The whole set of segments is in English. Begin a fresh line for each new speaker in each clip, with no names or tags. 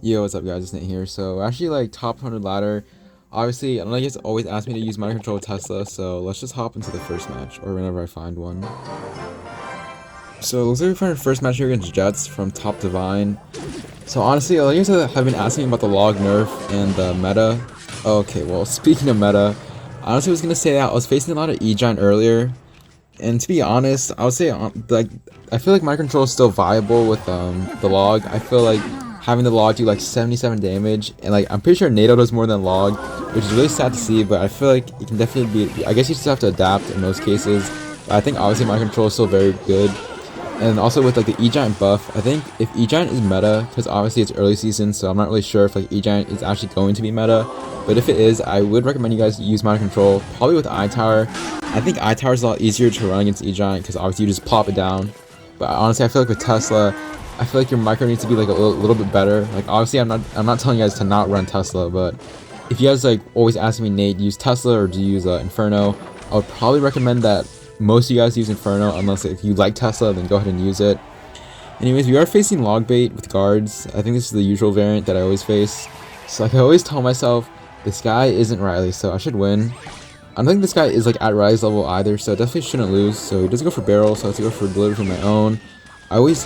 Yo, what's up guys, it's Nate here. So actually like top 100 ladder, obviously I know you guys always ask me to use mind control Tesla, so let's just hop into the first match, or whenever I find one. So it looks like we find our first match here against Jets from top Divine. So honestly, a lot of you guys have been asking about the log nerf and the meta. Okay, well speaking of meta, I honestly was gonna say that I was facing a lot of E-Giant earlier, and to be honest, I would say like I feel like mind control is still viable with the log. I feel like having the log do like 77 damage, and like I'm pretty sure NATO does more than log, which is really sad to see, but I feel like it can definitely be, I guess you just have to adapt in most cases. But I think obviously mind control is still very good. And also with like the E-Giant buff, I think if E-Giant is meta, because obviously it's early season, so I'm not really sure if like E-Giant is actually going to be meta, but if it is, I would recommend you guys use mind control, probably with I-Tower. I think I-Tower is a lot easier to run against E-Giant, because obviously you just plop it down. But honestly, I feel like with Tesla, I feel like your micro needs to be like a little bit better. Like obviously I'm not telling you guys to not run Tesla, but if you guys like always ask me, Nate, use Tesla or do you use Inferno, I would probably recommend that most of you guys use Inferno, unless if you like Tesla, then go ahead and use it. Anyways, we are facing log bait with guards. I think this is the usual variant that I always face. So like I always tell myself, this guy isn't Riley, so I should win. I don't think this guy is like at Riley's level either, so I definitely shouldn't lose. So he doesn't go for barrel, so I have to go for delivery from my own. I always...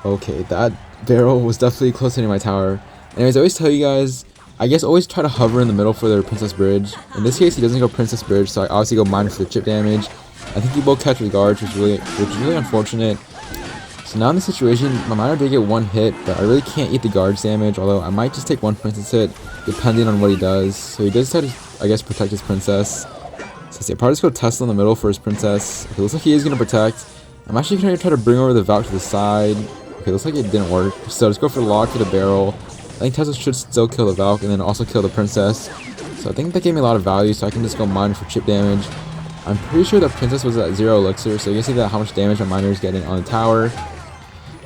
Okay, that barrel was definitely close to my tower. Anyways, I always tell you guys, I guess always try to hover in the middle for their Princess Bridge. In this case, he doesn't go Princess Bridge, so I obviously go miner for the chip damage. I think he both catch with guards, which is really unfortunate. So now in this situation, my miner did get one hit, but I really can't eat the guards damage, although I might just take one princess hit, depending on what he does. So he does try to, I guess, protect his princess. So I'll probably just go Tesla in the middle for his princess. Okay, looks like he is going to protect. I'm actually going to try to bring over the Valk to the side. Okay, looks like it didn't work. So let's go for the log for the barrel. I think Tesla should still kill the Valk and then also kill the princess. So I think that gave me a lot of value, so I can just go miner for chip damage. I'm pretty sure the princess was at 0 elixir, so you can see that how much damage my miner is getting on the tower.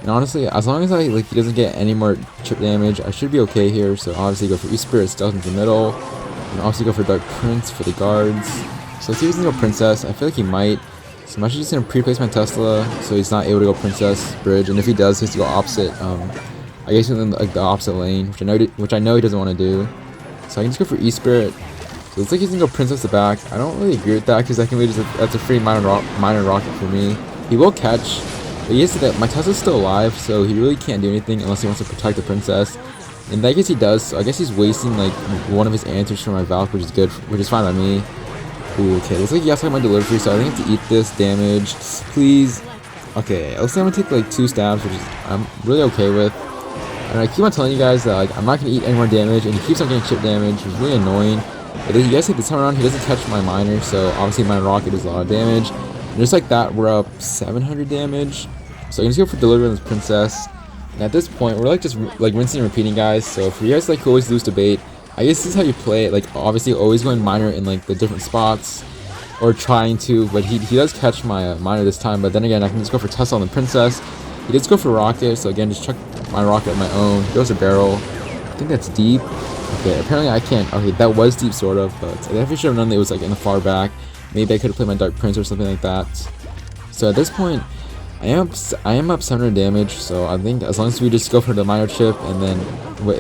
And honestly, as long as he doesn't get any more chip damage, I should be okay here. So obviously go for E-Spirit, Stealth into the middle, and obviously go for Dark Prince for the guards. So let's see if he's gonna go Princess. I feel like he might. So I'm actually just gonna pre-place my Tesla, so he's not able to go Princess Bridge. And if he does, he has to go opposite. I guess in like the opposite lane, which I know he doesn't want to do. So I can just go for E-Spirit. So it looks like he's gonna go Princess the back. I don't really agree with that because that can be that's a free minor rocket for me. He will catch, but he has to that my Tesla's still alive, so he really can't do anything unless he wants to protect the princess. And I guess he does. So I guess he's wasting like one of his answers for my Valk, which is good, which is fine by me. Ooh, okay, looks like he has to have my delivery, so I think I have to eat this damage, please. Okay, looks like I'm gonna take like 2 stabs, which is I'm really okay with. And I keep on telling you guys that like I'm not gonna eat any more damage, and he keeps on getting chip damage, which is really annoying. But then you guys see this time around, he doesn't catch my miner, so obviously my rocket does a lot of damage. And just like that, we're up 700 damage. So I can just go for delivery on this princess. And at this point, we're like just like rinsing and repeating, guys. So for you guys like who always lose debate, I guess this is how you play it. Like obviously always going miner in like the different spots, or trying to. But he does catch my miner this time. But then again, I can just go for Tesla on the princess. He does go for rocket, so again, just chuck my rocket on my own. He goes to barrel. I think that's deep. Okay, apparently I can't. Okay, that was deep sort of, but I definitely should have known that it was like in the far back. Maybe I could have played my Dark Prince or something like that. So at this point, I am up 700 damage. So I think as long as we just go for the minor chip, and then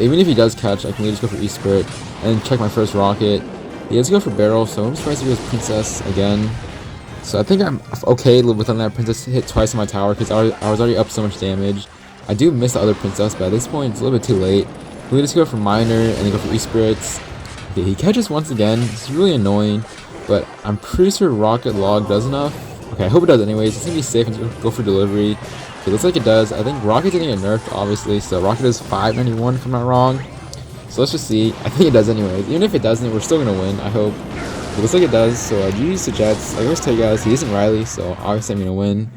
even if he does catch, I can just go for E-Spirit and check my first rocket. He has to go for barrel, so I'm surprised he goes princess again. So I think I'm okay within that princess hit twice on my tower because I was already up so much damage. I do miss the other princess, but at this point it's a little bit too late. We just go for miner and then go for E-Spirits. Okay, he catches once again. It's really annoying, but I'm pretty sure rocket log does enough. Okay, I hope it does anyways. It's gonna be safe and go for delivery. Okay, looks like it does. I think rocket didn't get nerfed, obviously, so rocket is 591 if I'm not wrong. So let's just see. I think it does anyways. Even if it doesn't, we're still gonna win, I hope. It looks like it does, so GG's to Jets. I always tell you guys, he isn't Riley, so obviously I'm gonna win.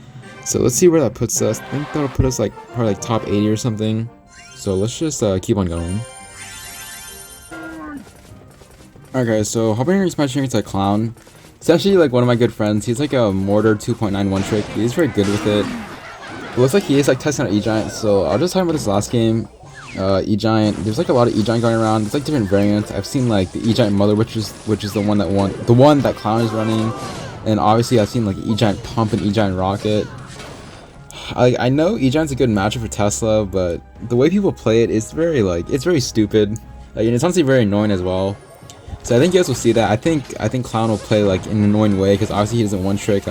So let's see where that puts us. I think that'll put us like probably like top 80 or something. So let's just keep on going. Alright guys, so hopping in this match against a clown. It's actually like one of my good friends. He's like a mortar 2.91 trick. He's very good with it. It looks like he is like testing out E-Giant, so I'll just talk about this last game. E-Giant, there's like a lot of E-Giant going around. There's like different variants. I've seen like the E-Giant Mother, which is the one that Clown is running. And obviously I've seen like E-Giant Pump and E-Giant Rocket. I know E-Giant's a good matchup for Tesla, but the way people play it is very it's very stupid. And it's honestly very annoying as well. So I think you guys will see that. I think Clown will play like in an annoying way because obviously he doesn't one trick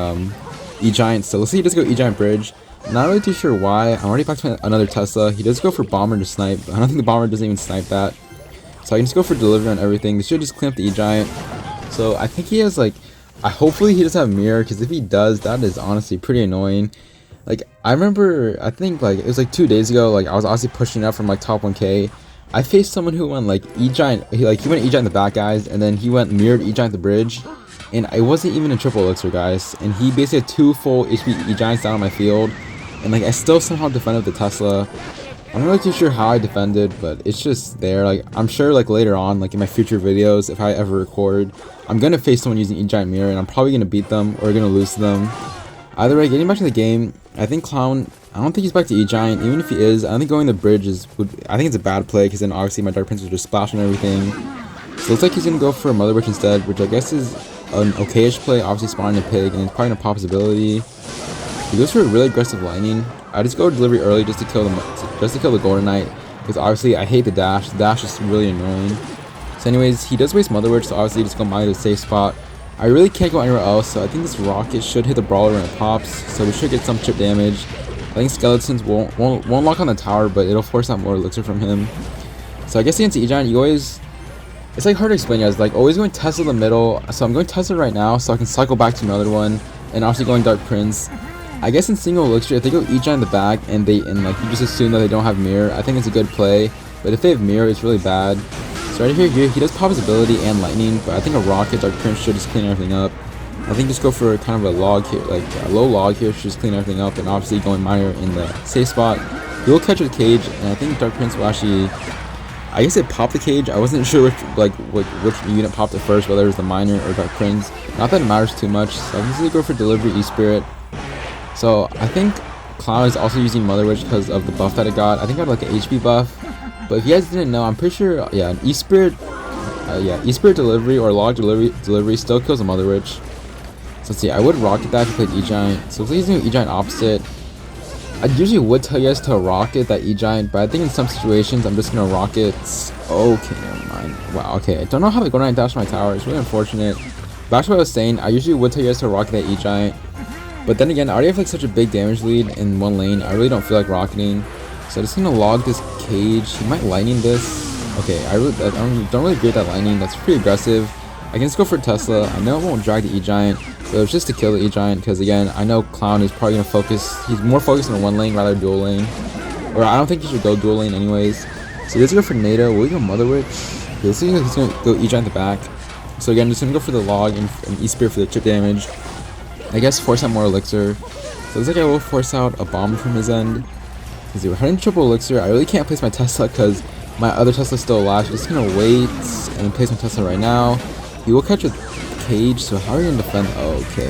E-Giant. So let's see, he does go E-Giant bridge. Not really too sure why. I'm already back to another Tesla. He does go for Bomber to snipe, but I don't think the Bomber doesn't even snipe that. So I can just go for delivery on everything. This should just clean up the E-Giant. So I think he has hopefully he doesn't have mirror, because if he does, that is honestly pretty annoying. I remember, I think it was 2 days ago, I was honestly pushing up from top 1k. I faced someone who went E-Giant, he went E-Giant the back guys, and then he went mirrored E-Giant the bridge. And I wasn't even a triple elixir, guys. And he basically had 2 full HP E-Giants down on my field. And I still somehow defended the Tesla. I'm not really too sure how I defended, but it's just there. I'm sure later on, in my future videos, if I ever record, I'm gonna face someone using E-Giant mirror, and I'm probably gonna beat them or gonna lose to them. Either way, getting back to the game, I think Clown, I don't think he's back to E-Giant. Even if he is, I don't think going the bridge I think it's a bad play, because then obviously my Dark Prince will just splash and everything. So it looks like he's gonna go for a Mother Witch instead, which I guess is an okayish play, obviously spawning a pig, and it's probably gonna pop his ability. He goes for a really aggressive lightning. I just go delivery early just to kill the Golden Knight, because obviously I hate the dash. The dash is really annoying. So anyways, he does waste Mother Witch, so obviously just go mine to the safe spot. I really can't go anywhere else, so I think this rocket should hit the brawler when it pops, so we should get some chip damage. I think skeletons won't lock on the tower, but it'll force out more elixir from him. So I guess against E-Giant, you always, it's hard to explain, guys. Always going Tesla in the middle. So I'm going Tesla right now, so I can cycle back to another one, and obviously going Dark Prince. I guess in single elixir, if they go E-Giant in the back and you just assume that they don't have mirror, I think it's a good play. But if they have mirror, it's really bad. So right here, he does pop his ability and lightning, but I think a rocket, Dark Prince should just clean everything up. I think just go for kind of a log here, a low log here, should just clean everything up, and obviously going Miner in the safe spot. He will catch the cage, and I think Dark Prince will actually, I guess it popped the cage. I wasn't sure which unit popped it first, whether it was the Miner or Dark Prince. Not that it matters too much, so I'm just gonna go for delivery E-Spirit. So I think Clown is also using Mother Witch because of the buff that it got. I think it had an HP buff. But if you guys didn't know, I'm pretty sure, yeah, an E-Spirit, E-Spirit delivery or log delivery still kills a Mother Witch. So let's see, I would rocket that if I played E-Giant. So let's use E-Giant opposite. I usually would tell you guys to rocket that E-Giant, but I think in some situations I'm just gonna rocket. Okay, never mind. Wow, okay, I don't know how the Golden Knight dashed my tower. It's really unfortunate. Back to what I was saying, I usually would tell you guys to rocket that E-Giant. But then again, I already have such a big damage lead in one lane. I really don't feel like rocketing. So I'm just gonna log this cage. He might lightning this. Okay, I don't really agree with that lightning. That's pretty aggressive. I can just go for Tesla. I know it won't drag the E-Giant, but it's just to kill the E-Giant, because again, I know Clown is probably gonna focus. He's more focused on one lane rather than dual lane. Or I don't think he should go dual lane anyways. So let's go for NATO. Will we go Mother Witch? Okay, let's see if he's gonna go E-Giant at the back. So again, just gonna go for the log and E-Spirit for the chip damage. I guess force out more elixir. So it looks like I will force out a bomb from his end. Because we're heading triple elixir. I really can't place my Tesla because my other Tesla's still alive. So I'm just gonna wait and place my Tesla right now. He will catch a cage. So how are you gonna defend? Oh, okay.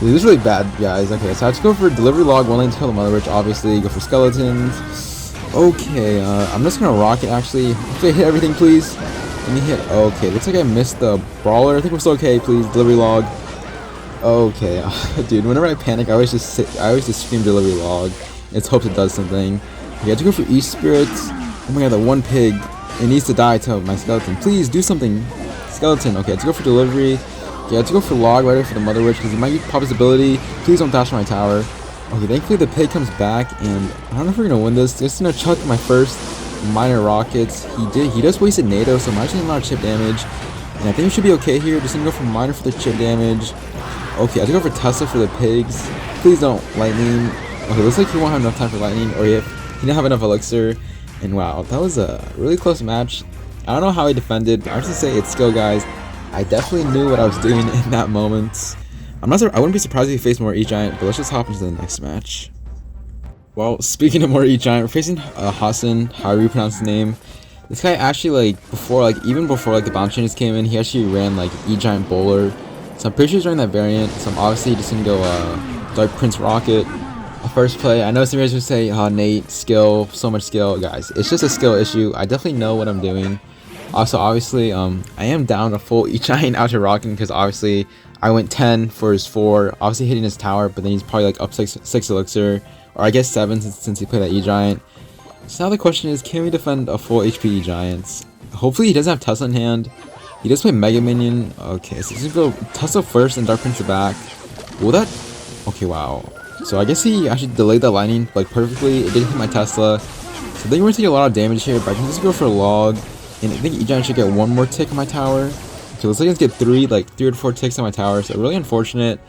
This is really bad, guys. Okay, so I have to go for delivery log, one lane to kill the Mother Witch. Obviously, go for skeletons. Okay, I'm just gonna rocket actually. Hit everything, please. Let me hit. Okay, looks like I missed the brawler. I think we're still okay. Please, delivery log. Okay, dude. Whenever I panic, I always just scream delivery log. Let's hope it does something. Okay, I have to go for E-Spirit. Oh my god, that one pig. It needs to die to my skeleton. Please do something. Skeleton. Okay, I have to go for delivery. Okay, I have to go for log right for the Mother Witch because he might pop his ability. Please don't dash my tower. Okay, thankfully the pig comes back, and I don't know if we're gonna win this. Just gonna chuck my first minor rockets. He just wasted NATO, so I'm actually a lot of chip damage. And I think we should be okay here. Just gonna go for minor for the chip damage. Okay, I have to go for Tesla for the pigs. Please don't lightning. Okay, looks like he won't have enough time for lightning, or if he didn't have enough elixir. And wow, that was a really close match. I don't know how he defended, but I have to say it's skill, guys. I definitely knew what I was doing in that moment. I wouldn't be surprised if he faced more E-Giant, but let's just hop into the next match. Well, speaking of more E-Giant, we're facing Hassan, however you pronounce his name. This guy actually, even before the bounce changes came in, he actually ran E-Giant Bowler. So I'm pretty sure he's running that variant, so I'm obviously just gonna go Dark Prince Rocket. First play. I know some of you guys would say, Nate, skill, so much skill. Guys, it's just a skill issue. I definitely know what I'm doing. Also, obviously, I am down a full E-Giant out to rocking because obviously I went 10 for his 4, obviously hitting his tower, but then he's probably like up 6 elixir, or I guess 7 since he played that E-Giant. So now the question is, can we defend a full HP E-Giants? Hopefully he doesn't have Tesla in hand. He does play Mega Minion. Okay, so he's gonna go Tesla first and Dark Prince the back. Will that... Okay, wow. So I guess he actually delayed the lightning like perfectly. It didn't hit my Tesla. So I think we're gonna take a lot of damage here, but I can just go for a log. And I think E-Giant should get 1 more tick on my tower. Okay, looks like let's get 3 or 4 ticks on my tower, so really unfortunate.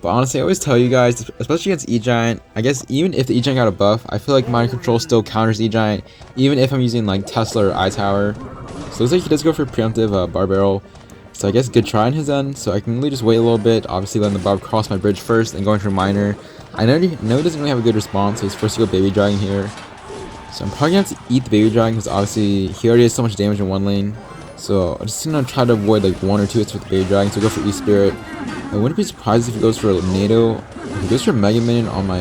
But honestly, I always tell you guys, especially against E-Giant, I guess even if the E-Giant got a buff, I feel like Mind Control still counters E-Giant, even if I'm using like Tesla or I-Tower. So it looks like he does go for preemptive Bar Barrel. So I guess good try on his end, so I can really just wait a little bit, obviously letting the Barb cross my bridge first and going for Miner. I know he doesn't really have a good response, so he's forced to go Baby Dragon here. So I'm probably going to have to eat the Baby Dragon because obviously he already has so much damage in one lane. So I'm just going to try to avoid like 1 or 2 hits with the Baby Dragon, so go for E-Spirit. I wouldn't be surprised if he goes for a NATO. If he goes for Mega Minion on my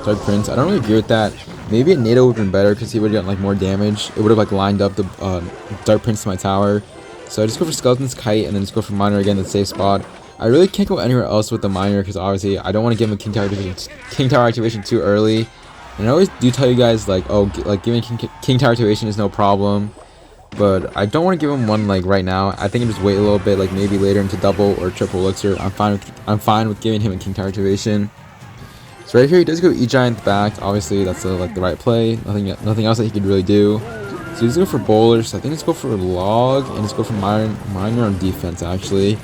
Dark Prince, I don't really agree with that. Maybe a NATO would have been better because he would have gotten like more damage. It would have like lined up the Dark Prince to my tower. So I just go for Skeleton's Kite and then just go for Miner again, the safe spot. I really can't go anywhere else with the Miner because obviously I don't want to give him a King Tower activation too early. And I always do tell you guys like, oh, like giving King Tower activation is no problem. But I don't want to give him one like right now. I think I'm just wait a little bit, like maybe later into double or triple elixir. I'm fine with giving him a King Tower activation. So right here he does go E-Giant back. Obviously that's like the right play. Nothing else that he could really do. So he's go for bowlers. So I think let's go for a log and let's go for miner on defense actually.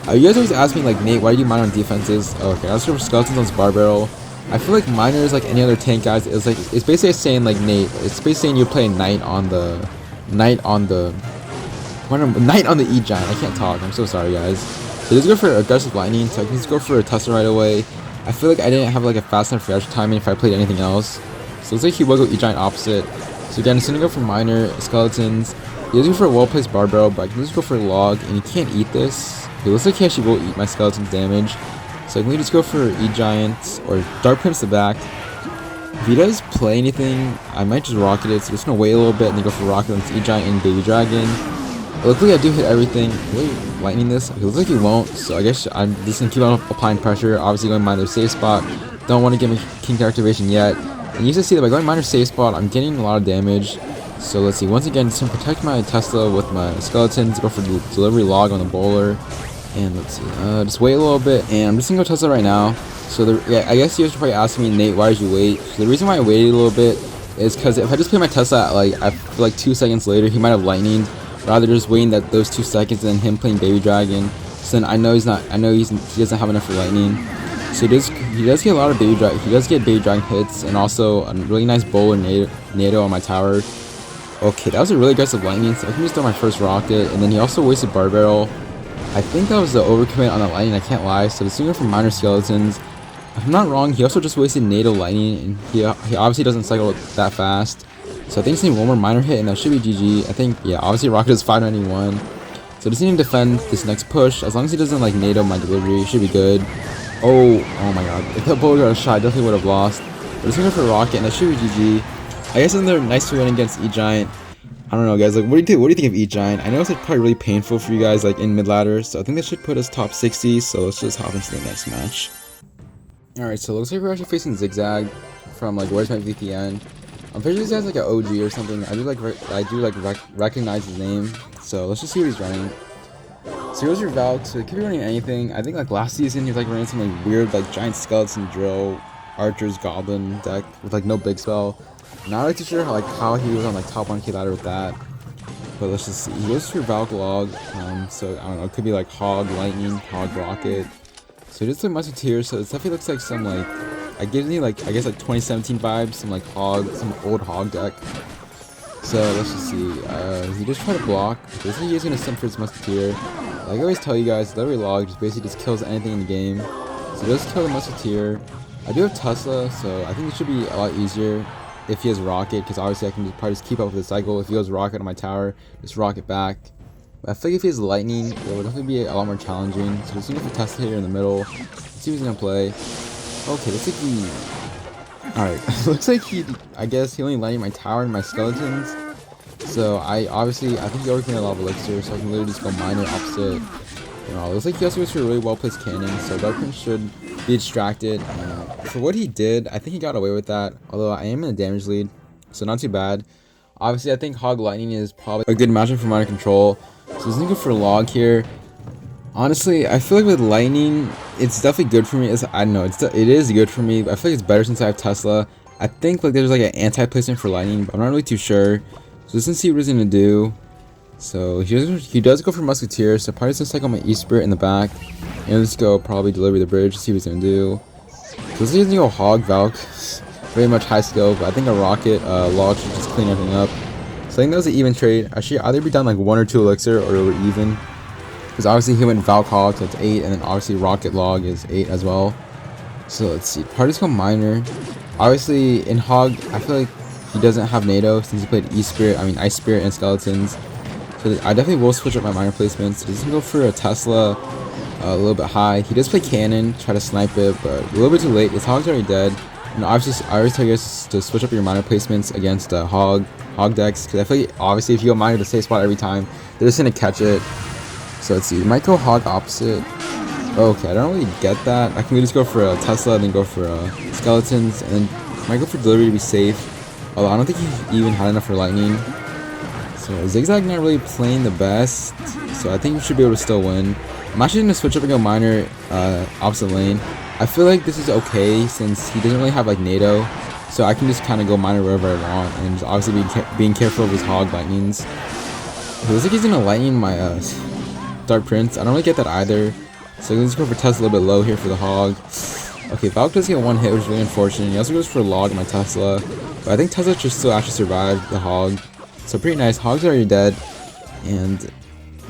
You guys always ask me like, Nate, why do you miner on defenses? Oh, okay, let's go for skeletons on this bar barrel. I feel like miner is like any other tank, guys. It's basically saying like, Nate, it's basically saying you play knight on the E-Giant. I can't talk. I'm so sorry, guys. So let's go for aggressive lightning. So I can just go for a Tesla right away. I feel like I didn't have like a fast enough reaction timing if I played anything else. So let's say he will go E-Giant opposite. So again, it's gonna go for miner skeletons. He does go for a well-placed bar barrel, but I can just go for a log, and he can't eat this. It looks like he actually will eat my skeleton's damage. So I can just go for E-Giant or Dark Prince the back. If he does play anything, I might just rocket it. So just gonna wait a little bit and then go for rocket on E-Giant and Baby Dragon. Luckily I do hit everything. Really lightning this? It looks like he won't, so I guess I'm just gonna keep on applying pressure. Obviously going miner safe spot. Don't want to give him King Tower activation yet. And you can see that by going miner safe spot, I'm getting a lot of damage. So let's see. Once again, just gonna protect my Tesla with my skeletons. Go for the delivery log on the bowler. And let's see. Just wait a little bit. And I'm just gonna go Tesla right now. So I guess you guys are probably asking me, Nate, why did you wait? So the reason why I waited a little bit is because if I just play my Tesla like 2 seconds later, he might have lightning. Rather just waiting those 2 seconds and then him playing Baby Dragon. So then I know he doesn't have enough for lightning. So he does get a lot of Baby Dragon. He does get Baby Dragon hits and also a really nice bowler NATO on my tower. Okay, that was a really aggressive lightning. So I can just throw my first rocket, and then he also wasted bar barrel. I think that was the overcommit on the lightning. I can't lie. So the singer from miner skeletons. If I'm not wrong, he also just wasted NATO lightning, and he obviously doesn't cycle that fast. So I think just need 1 more miner hit, and that should be GG. I think, yeah, obviously rocket is 591. So just need to defend this next push. As long as he doesn't like NATO my delivery, it should be good. Oh my god. If that bowler got a shot, I definitely would have lost. But just gonna go for rocket, and that should be GG. I guess another nice win against E-Giant. I don't know, guys. Like, what do you think of E-Giant? I know it's like probably really painful for you guys, like in mid ladder. So I think that should put us top 60. So let's just hop into the next match. All right, so it looks like we're actually facing Zigzag from like Where's My VPN. I'm pretty sure this guy's like an OG or something. I do recognize his name. So let's just see what he's running. So here's your Valk. So he could be running anything. I think like last season he was like running some like weird like giant skeleton drill, archers, goblin deck with like no big spell. Not really too sure how he was on like top 1k ladder with that. But let's just see. He goes for Valk log. So I don't know. It could be like Hog Lightning, Hog Rocket. So he just like Musketeer. So it definitely looks like some like it gives me like I guess like 2017 vibes. Some like some old Hog deck. So let's just see. He just tried to block. This is he's gonna send for his Musketeer. Like I always tell you guys, delivery log just basically just kills anything in the game. So he does kill the Musketeer. I do have Tesla, so I think it should be a lot easier if he has rocket, because obviously I can probably just keep up with the cycle. If he goes rocket on my tower, just rocket back. But I feel like if he has lightning, it would definitely be a lot more challenging. So just gonna go for Tesla here in the middle. Let's see what he's gonna play. Okay, looks like he. Alright, looks like I guess he only lightning my tower and my skeletons. So I think he already made a lot of elixir, so I can literally just go miner opposite. Looks like he also goes for a really well placed cannon, so Dark Prince should be distracted. For what he did, I think he got away with that, although I am in a damage lead, so not too bad. Obviously, I think Hog Lightning is probably a good matchup for minor control, so he's gonna go for Log here. Honestly, I feel like with Lightning, it's definitely good for me. I don't know, it is good for me, but I feel like it's better since I have Tesla. I think like there's like an anti-placement for Lightning, but I'm not really too sure. So let's see what he's gonna do. So he does go for Musketeer, so probably just gonna cycle my E-Spirit in the back. And let's go probably deliver the bridge, see what he's gonna do. So let's just go Hog Valk. Very much high skill, but I think a Rocket Log should just clean everything up. So I think that was an even trade. I should either be down like 1 or 2 elixir, or we're even. Because obviously he went Valk Hog, so it's 8, and then obviously Rocket Log is 8 as well. So let's see, Particle Miner. Obviously in Hog, I feel like he doesn't have NATO since he played E-Spirit, Ice Spirit and Skeletons. So I definitely will switch up my miner placements. He's gonna go for a Tesla a little bit high. He does play Cannon, try to snipe it, but a little bit too late. His Hog's already dead. And obviously, I always tell you guys to switch up your miner placements against Hog decks, because I feel like obviously if you go miner the same spot every time, they're just gonna catch it. So let's see, you might go Hog opposite. Okay, I don't really get that. I can just go for a Tesla and then go for Skeletons, and then might go for Delivery to be safe. Although I don't think he even had enough for Lightning. So Zigzag not really playing the best, so I think we should be able to still win. I'm actually going to switch up and go Miner opposite lane. I feel like this is okay since he doesn't really have like NATO, so I can just kind of go Miner wherever I want, and just obviously being careful of his Hog Lightnings. It looks like he's going to Lightning my Dark Prince. I don't really get that either, so let's go for Tesla a little bit low here for the Hog. Okay, Valk does get 1 hit, which is really unfortunate. He also goes for Log my Tesla, but I think Tesla should still actually survive the Hog. So pretty nice. Hog's already dead, and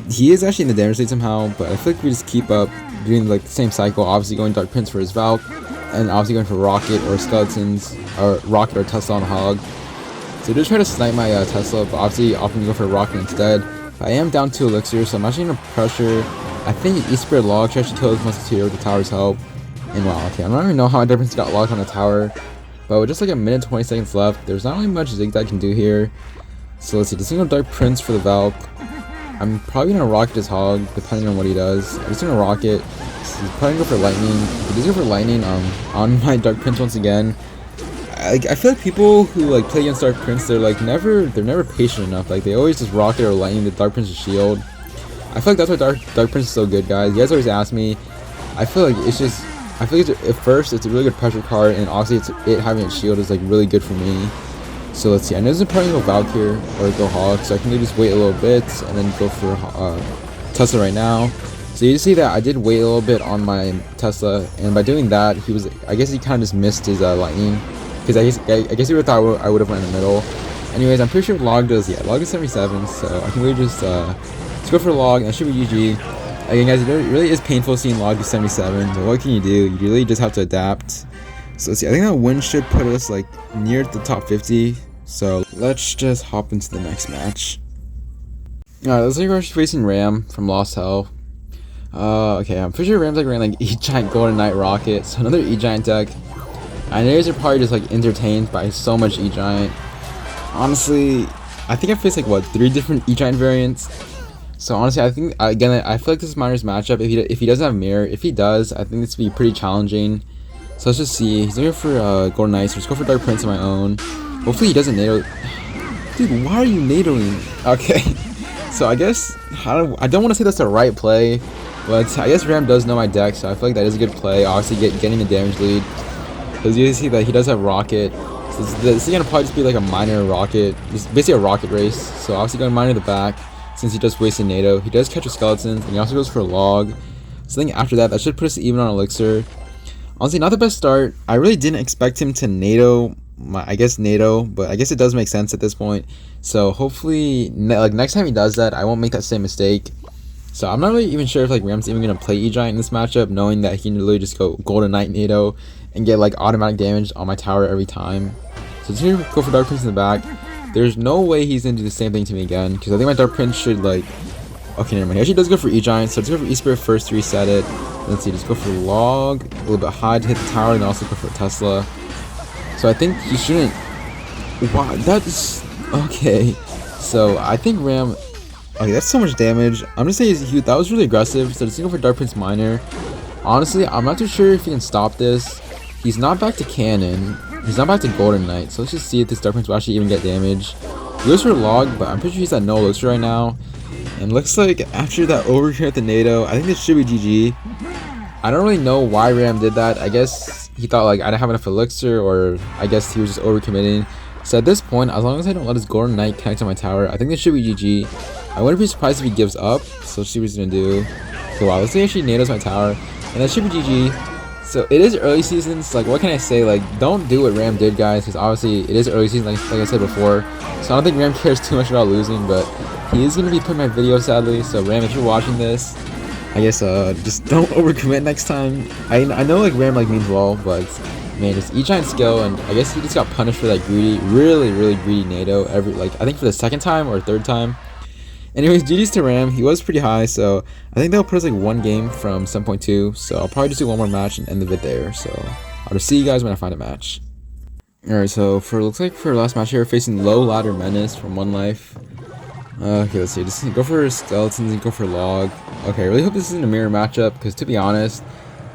he is actually in the damage lead somehow, but I feel like we just keep up doing like the same cycle, obviously going Dark Prince for his Valk, and obviously going for Rocket or Skeletons, or Rocket or Tesla on Hog. So just try to snipe my Tesla, but obviously often go for Rocket instead. But I am down 2 elixir, so I'm actually going to pressure. I think E-Spirit Log should actually kill his Musketeer with the tower's help. And wow, okay, I don't even know how my Dark Prince got locked on the tower, but with just like a minute 20 seconds left, there's not really much Zigzag can do here. So let's see, just gonna go Dark Prince for the Valk. I'm probably gonna Rocket his Hog, depending on what he does. I'm just gonna Rocket. So he's probably gonna go for Lightning. If he does go for Lightning on my Dark Prince once again. I feel like people who like play against Dark Prince, they're never patient enough. Like they always just Rocket or Lightning the Dark Prince's shield. I feel like that's why Dark Prince is so good, guys. You guys always ask me. I feel like at first it's a really good pressure card, and obviously it having its shield is like really good for me. So let's see, I know there's probably go Valk here, or go Hog, so I can just wait a little bit, and then go for Tesla right now. So you see that I did wait a little bit on my Tesla, and by doing that, I guess he kind of just missed his Lightning, because I guess he would have thought I would have went in the middle. Anyways, I'm pretty sure Log does 77, so I can really just go for Log, and that should be GG. Again, guys, it really is painful seeing Log do 77, but what can you do? You really just have to adapt. So let's see, I think that win should put us like near the top 50. So let's just hop into the next match. Alright, let's say we're facing Ram from Lost Hell. Okay, I'm pretty sure Ram's like ran like E-Giant Golden Knight Rocket, so another E-Giant deck. I know you guys are probably just like entertained by so much E-Giant. Honestly, I think I faced like 3 different E-Giant variants. So honestly, I think again, I feel like this is Miner's matchup. If he doesn't have Mirror, if he does, I think this would be pretty challenging. So let's just see. He's looking for Golden Knight, so let's go for Dark Prince on my own. Hopefully he doesn't NATO. Dude, why are you NATOing? Okay. So I guess, I don't want to say that's the right play, but I guess Ram does know my deck, so I feel like that is a good play. Obviously getting the damage lead. Because you see that he does have Rocket. So this is going to probably just be like a Miner Rocket. Just basically a Rocket race. So obviously going Miner the back, since he just wasted NATO. He does catch a Skeletons, and he also goes for a Log. So I think after that should put us even on Elixir. Honestly, not the best start. I really didn't expect him to NATO, but I guess it does make sense at this point. So hopefully, like next time he does that, I won't make that same mistake. So I'm not really even sure if like Ram's even gonna play E-Giant in this matchup, knowing that he can literally just go Golden Knight NATO and get like automatic damage on my tower every time. So just gonna go for Dark Prince in the back. There's no way he's gonna do the same thing to me again, because I think my Dark Prince should like. Okay, never mind. He actually does go for E-Giant, so let's go for E-Spirit first to reset it. Let's see, just go for Log, a little bit high to hit the tower, and also go for Tesla. So I think he shouldn't. Wow, that's okay. So I think Ram Okay, that's so much damage. I'm gonna say that was really aggressive. So just go for Dark Prince Minor. Honestly, I'm not too sure if he can stop this. He's not back to Cannon. He's not back to Golden Knight. So let's just see if this Dark Prince will actually even get damage. He goes for Log, but I'm pretty sure he's at no elixir right now. And looks like after that overheat at the NATO, I think this should be GG. I don't really know why Ram did that. I guess he thought like I didn't have enough elixir, or I guess he was just overcommitting. So at this point, as long as I don't let his Golden Knight connect to my tower, I think this should be GG. I wouldn't be surprised if he gives up. So let's see what he's gonna do. Okay, wow, let's see actually NATO's my tower, and that should be GG. So it is early seasons. Like, what can I say? Like, don't do what Ram did, guys, because obviously it is early season, like I said before. So I don't think Ram cares too much about losing, but he is gonna be putting my video, sadly. So Ram, if you're watching this, I guess just don't overcommit next time. I know like Ram like means well, but man, just E-Giant skill, and I guess he just got punished for that greedy, really greedy NATO I think for the second time or third time. Anyways, GG's to Ram. He was pretty high, so I think they'll put us like one game from 7.2. So I'll probably just do one more match and end the vid there. So I'll just see you guys when I find a match. Alright, so looks like for our last match here, we're facing Low Ladder Menace from One Life. Okay, let's see. Just go for Skeletons and go for Log. Okay, I really hope this isn't a mirror matchup, because to be honest,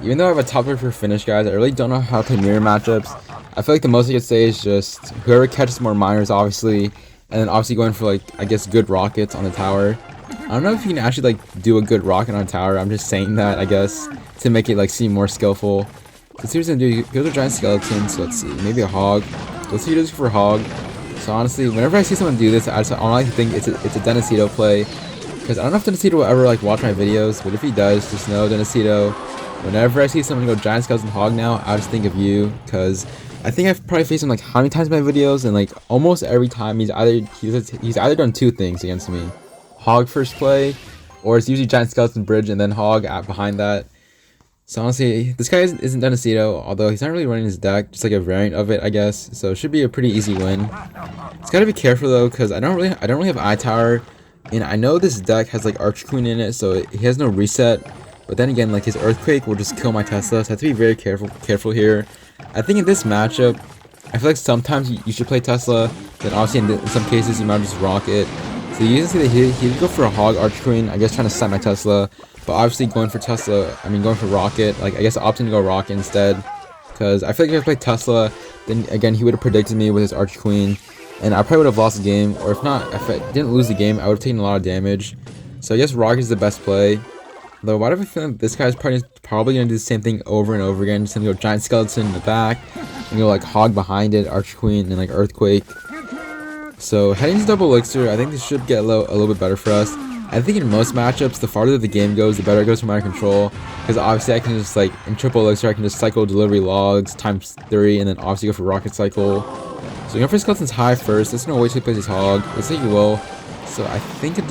even though I have a top pick for finish, guys, I really don't know how to play mirror matchups. I feel like the most I could say is just whoever catches more miners, obviously, and then obviously going for, like, I guess good rockets on the tower. I don't know if you can actually, like, do a good rocket on a tower. I'm just saying that, I guess, to make it, like, seem more skillful. So let's see what he's gonna do. He goes to Giant Skeleton, so let's see. Maybe a Hog. Let's see what he does for Hog. So honestly, whenever I see someone do this, I honestly think it's a Denacito play. Because I don't know if Denacito will ever, like, watch my videos, but if he does, just know, Denacito, whenever I see someone go Giant Skeleton Hog now, I just think of you, because I think I've probably faced him like how many times in my videos, and like almost every time he's either done two things against me: Hog first play, or it's usually Giant Skeleton Bridge and then Hog behind that. So honestly, this guy isn't Denacito, although he's not really running his deck, just like a variant of it, I guess. So it should be a pretty easy win. Just gotta be careful though, because I don't really have Eye Tower, and I know this deck has like Arch Queen in it, so he has no reset. But then again, like his Earthquake will just kill my Tesla, so I have to be very careful here. I think in this matchup, I feel like sometimes you should play Tesla, then obviously in some cases you might just Rocket. So you can see that he would go for a Hog Arch Queen, I guess trying to set my Tesla, but obviously going for Rocket, like I guess opting to go Rocket instead. Because I feel like if I played Tesla, then again he would have predicted me with his Arch Queen, and I probably would have lost the game, or if not, if I didn't lose the game, I would have taken a lot of damage. So I guess Rocket is the best play. Though, why do I feel like this guy's probably going to do the same thing over and over again? Just going to go Giant Skeleton in the back, and go like Hog behind it, Arch Queen, and like Earthquake. So, heading to double elixir, I think this should get a little bit better for us. I think in most matchups, the farther the game goes, the better it goes for my control. Because obviously I can just like, in triple elixir, I can just cycle delivery logs times 3, and then obviously go for rocket cycle. So going for Skeleton's high first. Let's not wait till he plays his Hog. Looks like he will. So I think a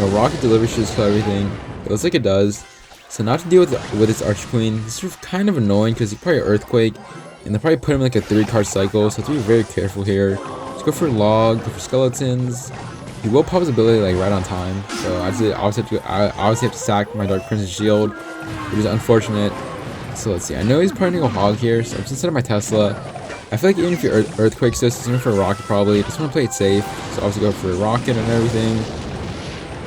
rocket delivery should just kill everything. It looks like it does. So not to deal with its Arch Queen. This is kind of annoying because he probably Earthquake, and they'll probably put him in like a 3-card cycle. So I have to be very careful here. Let's go for Log, go for Skeletons. He will pop his ability like right on time. So I obviously have to sack my Dark Prince's shield, which is unfortunate. So let's see. I know he's probably gonna go Hog here. So I'm just instead of my Tesla. I feel like even if you Earthquakes this, he's going for a Rocket probably. Just want to play it safe. So obviously go for a Rocket and everything.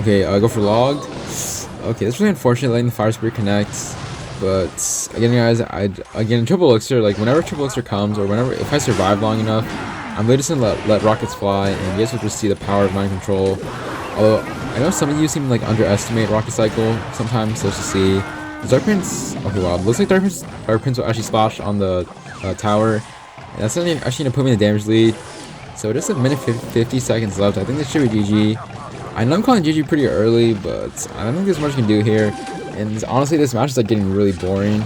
Okay, go for Log. Okay, that's really unfortunate letting the Fire Spirit connect. But again, guys, again triple elixir, like whenever triple elixir comes, or if I survive long enough, I'm really just gonna let rockets fly, and you guys will just see the power of mind control. Although I know some of you seem to like underestimate rocket cycle sometimes, so let's just see. Dark Prince, okay, wow, looks like Dark Prince will actually splash on the tower. And that's actually gonna put me in the damage lead. So just a minute 50 seconds left. I think this should be GG. I know I'm calling GG pretty early, but I don't think there's much you can do here. And honestly, this match is like getting really boring.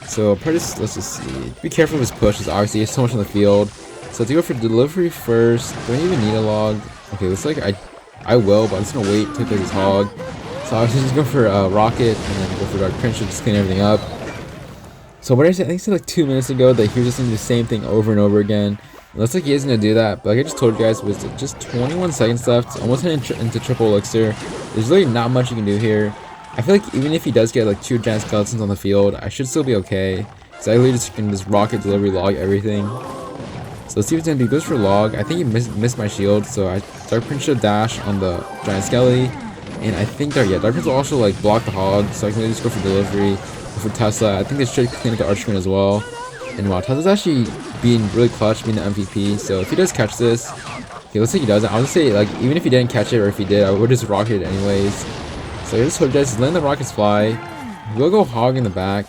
So let's just see. Be careful of his push, because obviously he has so much on the field. So to go for delivery first. Don't even need a Log. Okay, looks like I will, but I'm just gonna wait to play this Hog. So obviously just go for Rocket, and then go for Dark Prince to just clean everything up. So what I think I said like 2 minutes ago that he was just doing the same thing over and over again. It looks like he is going to do that, but like I just told you guys, with just 21 seconds left, almost heading into triple elixir. There's really not much you can do here. I feel like even if he does get like 2 Giant Skeletons on the field, I should still be okay. So I literally just can just Rocket delivery Log everything. So let's see what's going to do. He goes for Log. I think he missed my shield, so Dark Prince should dash on the Giant Skelly. And I think that, yeah, Dark Prince will also like block the Hog, so I can really just go for delivery. For Tesla, I think they should clean up the Archman as well. And wow, Tesla's actually being really clutch, being the MVP. So if he does catch this, okay, looks like he doesn't. I would say, like, even if he didn't catch it, or if he did, I would just rocket it anyways. So here's Hood Jets, letting the rockets fly. We'll go Hog in the back.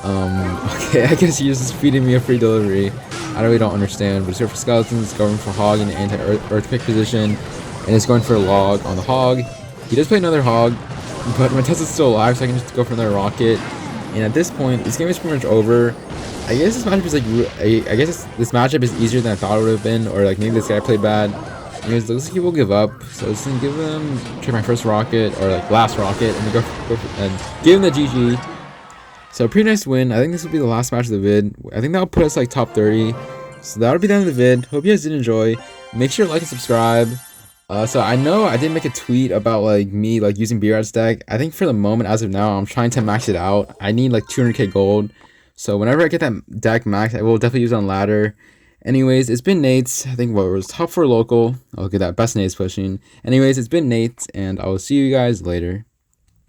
Okay, I guess he's just feeding me a free delivery. I really don't understand, but it's here for Skeletons, going for Hog in the anti-earthquake position, and it's going for a log on the Hog. He does play another Hog, but my Tesla's still alive, so I can just go for another rocket. And at this point, this game is pretty much over. I guess this matchup is like, this matchup is easier than I thought it would have been, or like maybe this guy played bad. Anyways, looks like he will give up, so let's give him try my first rocket, or like last rocket, and then go for, and give him the GG. So pretty nice win. I think this will be the last match of the vid. I think that'll put us like top 30. So that'll be the end of the vid. Hope you guys did enjoy. Make sure to like and subscribe. So I know I did make a tweet about like me like using B-Rad's deck. I think for the moment, as of now, I'm trying to max it out. I need like 200k gold. So whenever I get that deck max, I will definitely use it on ladder. Anyways, it's been Nate's. I think what was top 4 local. Oh, look at that, best Nate's pushing. Anyways, it's been Nate's, and I will see you guys later.